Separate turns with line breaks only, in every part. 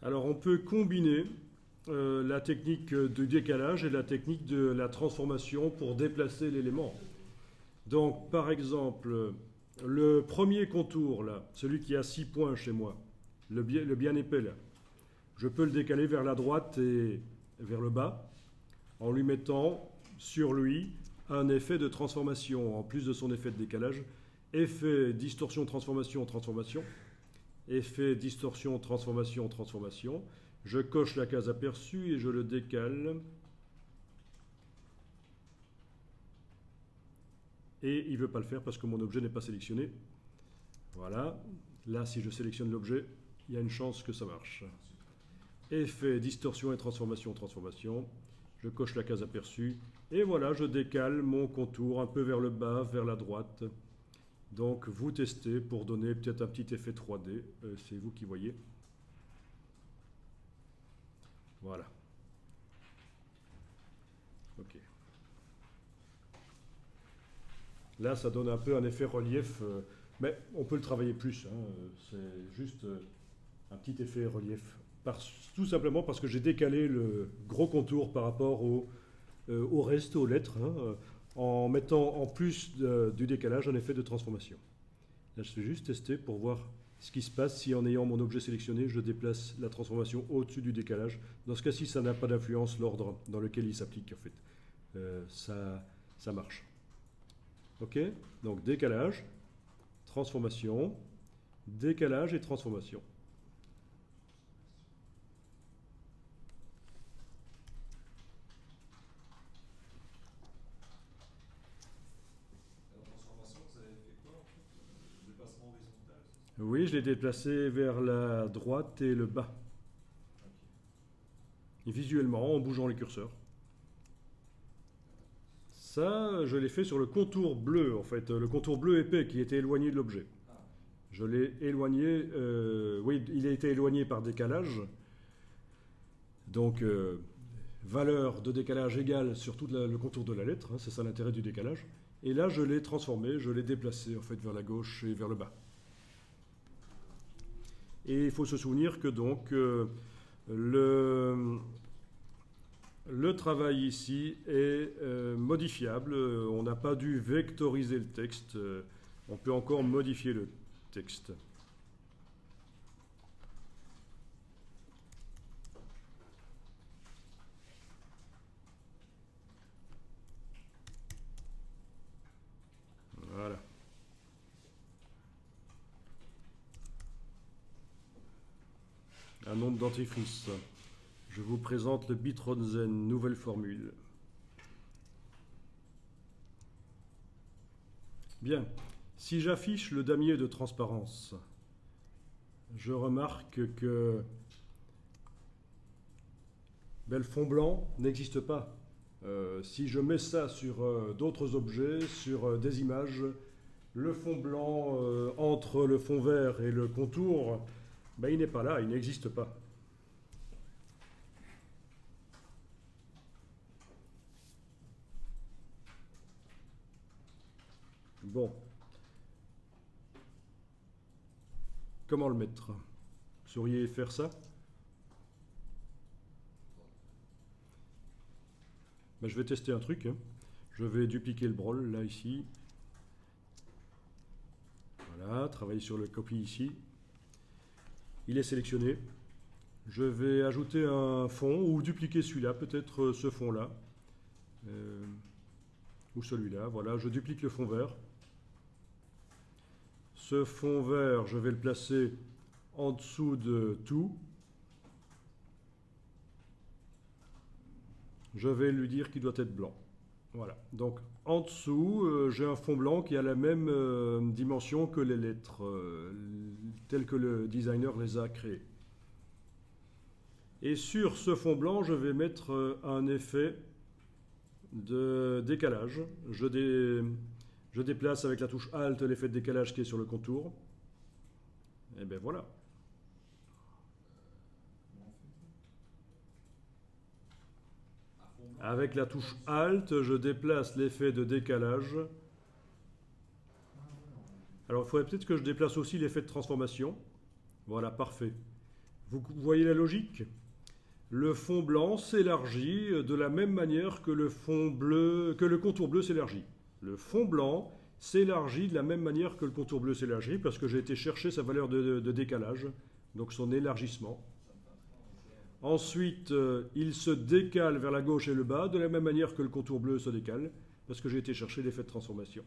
Alors on peut combiner la technique de décalage et la technique de la transformation pour déplacer l'élément. Donc par exemple, le premier contour, là, celui qui a 6 points chez moi, le bien épais là, je peux le décaler vers la droite et vers le bas en lui mettant sur lui un effet de transformation en plus de son effet de décalage. Effet distorsion, transformation, transformation. Effet distorsion, transformation, transformation. Je coche la case aperçue et je le décale. Et il ne veut pas le faire parce que mon objet n'est pas sélectionné. Voilà. Là, si je sélectionne l'objet, il y a une chance que ça marche. Effet distorsion et transformation, transformation. Je coche la case aperçue. Et voilà, je décale mon contour un peu vers le bas, vers la droite. Donc vous testez pour donner peut-être un petit effet 3D. C'est vous qui voyez. Voilà. Ok. Là, ça donne un peu un effet relief, mais on peut le travailler plus. C'est juste un petit effet relief. Tout simplement parce que j'ai décalé le gros contour par rapport au reste, aux lettres, en mettant en plus du décalage un effet de transformation. Là, je vais juste tester pour voir ce qui se passe si en ayant mon objet sélectionné, je déplace la transformation au-dessus du décalage. Dans ce cas-ci, ça n'a pas d'influence l'ordre dans lequel il s'applique en fait. Ça marche. Ok? Donc décalage, transformation, décalage et transformation. Oui, je l'ai déplacé vers la droite et le bas. Et visuellement, en bougeant les curseurs. Ça, je l'ai fait sur le contour bleu, en fait, le contour bleu épais qui était éloigné de l'objet. Je l'ai éloigné, oui, il a été éloigné par décalage. Donc, valeur de décalage égale sur tout le contour de la lettre, c'est ça l'intérêt du décalage. Et là, je l'ai transformé, je l'ai déplacé en fait vers la gauche et vers le bas. Et il faut se souvenir que donc le travail ici est modifiable. On n'a pas dû vectoriser le texte. On peut encore modifier le texte. Voilà. Un nombre dentifrice. Je vous présente le Bitronzen, nouvelle formule. Bien, si j'affiche le damier de transparence, je remarque que le fond blanc n'existe pas. Si je mets ça sur d'autres objets, sur des images, le fond blanc entre le fond vert et le contour, il n'est pas là, il n'existe pas. Bon. Comment le mettre? Vous sauriez faire ça? Je vais tester un truc. Je vais dupliquer le brol, là, ici. Voilà, travailler sur le copy ici. Il est sélectionné. Je vais ajouter un fond ou dupliquer celui-là, peut-être ce fond-là. Ou celui-là. Voilà, je duplique le fond vert. Ce fond vert, je vais le placer en dessous de tout. Je vais lui dire qu'il doit être blanc. Voilà. Donc en dessous, j'ai un fond blanc qui a la même dimension que les lettres, telles que le designer les a créées. Et sur ce fond blanc, je vais mettre un effet de décalage. Je déplace avec la touche Alt l'effet de décalage qui est sur le contour. Et bien voilà. Avec la touche Alt, je déplace l'effet de décalage. Alors il faudrait peut-être que je déplace aussi l'effet de transformation. Voilà, parfait. Vous voyez la logique? Le fond blanc s'élargit de la même manière que le fond bleu, que le contour bleu s'élargit. Le fond blanc s'élargit de la même manière que le contour bleu s'élargit parce que j'ai été chercher sa valeur de décalage, donc son élargissement. Ensuite, il se décale vers la gauche et le bas de la même manière que le contour bleu se décale parce que j'ai été chercher l'effet de transformation.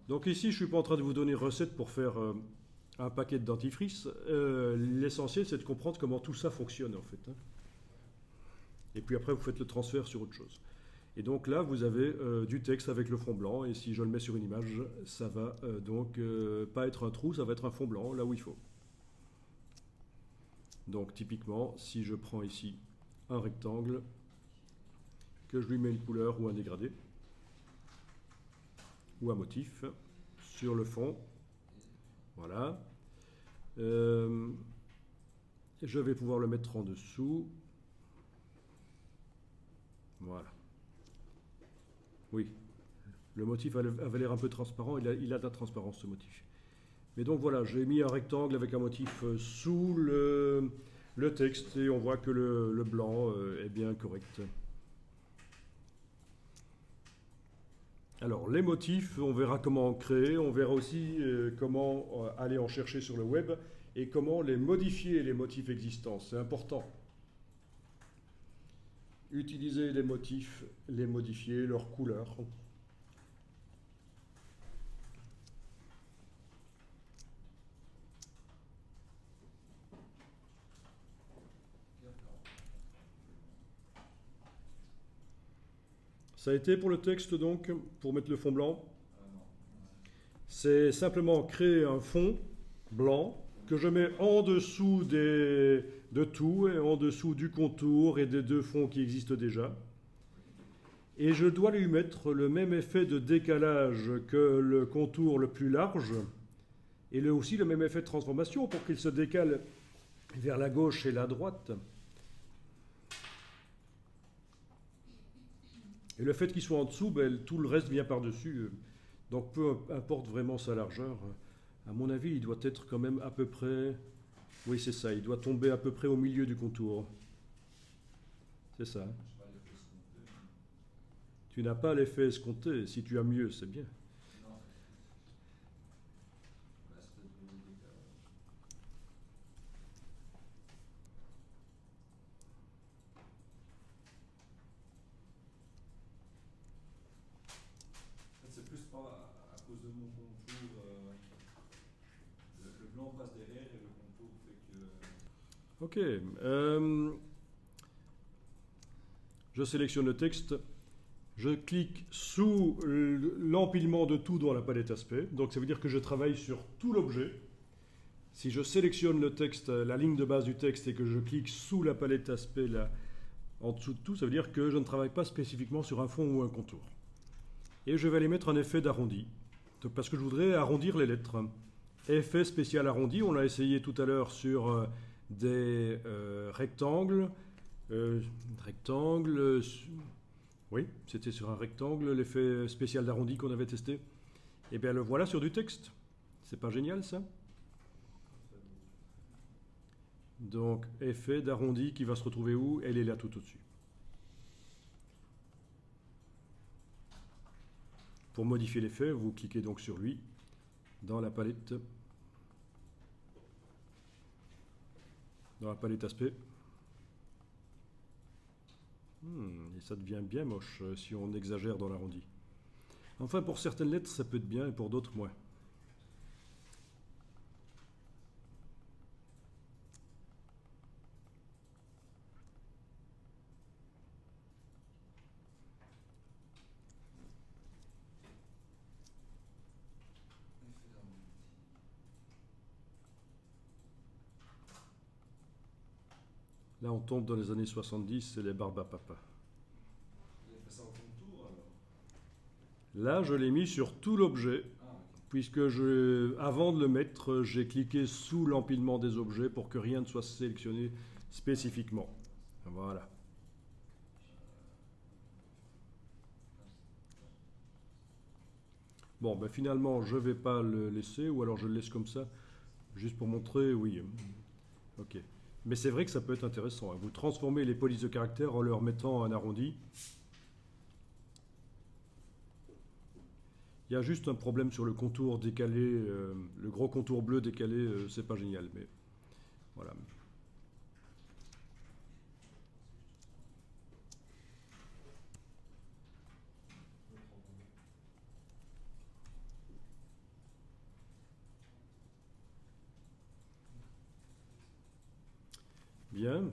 Donc ici, je ne suis pas en train de vous donner une recette pour faire un paquet de dentifrice. L'essentiel, c'est de comprendre comment tout ça fonctionne en fait. Hein. Et puis après, vous faites le transfert sur autre chose. Et donc là, vous avez du texte avec le fond blanc. Et si je le mets sur une image, ça va donc pas être un trou, ça va être un fond blanc là où il faut. Donc typiquement, si je prends ici un rectangle, que je lui mets une couleur ou un dégradé, ou un motif sur le fond, voilà. Je vais pouvoir le mettre en dessous. Voilà. Oui, le motif avait l'air un peu transparent, il a de la transparence ce motif. Mais donc voilà, j'ai mis un rectangle avec un motif sous le texte et on voit que le blanc est bien correct. Alors les motifs, on verra comment en créer, on verra aussi comment aller en chercher sur le web et comment les modifier, les motifs existants, c'est important. Utiliser les motifs, les modifier, leur couleur. Ça a été pour le texte donc, pour mettre le fond blanc. C'est simplement créer un fond blanc que je mets en dessous de tout et en dessous du contour et des deux fonds qui existent déjà. Et je dois lui mettre le même effet de décalage que le contour le plus large et aussi le même effet de transformation pour qu'il se décale vers la gauche et la droite. Et le fait qu'il soit en dessous, ben, tout le reste vient par-dessus. Donc peu importe vraiment sa largeur. À mon avis, il doit être quand même à peu près... Oui, c'est ça, il doit tomber à peu près au milieu du contour. C'est ça. Tu n'as pas l'effet escompté. Si tu as mieux, c'est bien.
C'est plus pas à cause de mon contour. Le blanc passe derrière et le contour fait que.
Ok. Je sélectionne le texte. Je clique sous l'empilement de tout dans la palette aspect. Donc ça veut dire que je travaille sur tout l'objet. Si je sélectionne le texte, la ligne de base du texte et que je clique sous la palette aspect là, en dessous de tout, ça veut dire que je ne travaille pas spécifiquement sur un fond ou un contour. Et je vais aller mettre un effet d'arrondi, parce que je voudrais arrondir les lettres. Effet spécial arrondi, on l'a essayé tout à l'heure sur des rectangles. Oui, c'était sur un rectangle, l'effet spécial d'arrondi qu'on avait testé. Et bien le voilà sur du texte. C'est pas génial ça? Donc effet d'arrondi qui va se retrouver où? Elle est là tout au-dessus. Pour modifier l'effet, vous cliquez donc sur lui dans la palette aspect. Et ça devient bien moche si on exagère dans l'arrondi. Enfin, pour certaines lettres, ça peut être bien et pour d'autres, moins. Là, on tombe dans les années 70, c'est les Barbapapa.
Vous avez fait ça en contour alors?
Là, je l'ai mis sur tout l'objet, puisque avant de le mettre, j'ai cliqué sous l'empilement des objets pour que rien ne soit sélectionné spécifiquement. Voilà. Bon, ben finalement, je ne vais pas le laisser, ou alors je le laisse comme ça. Juste pour montrer, oui. Ok. Mais c'est vrai que ça peut être intéressant, hein. Vous transformez les polices de caractère en leur mettant un arrondi. Il y a juste un problème sur le contour décalé, le gros contour bleu décalé, c'est pas génial, mais voilà. Bien.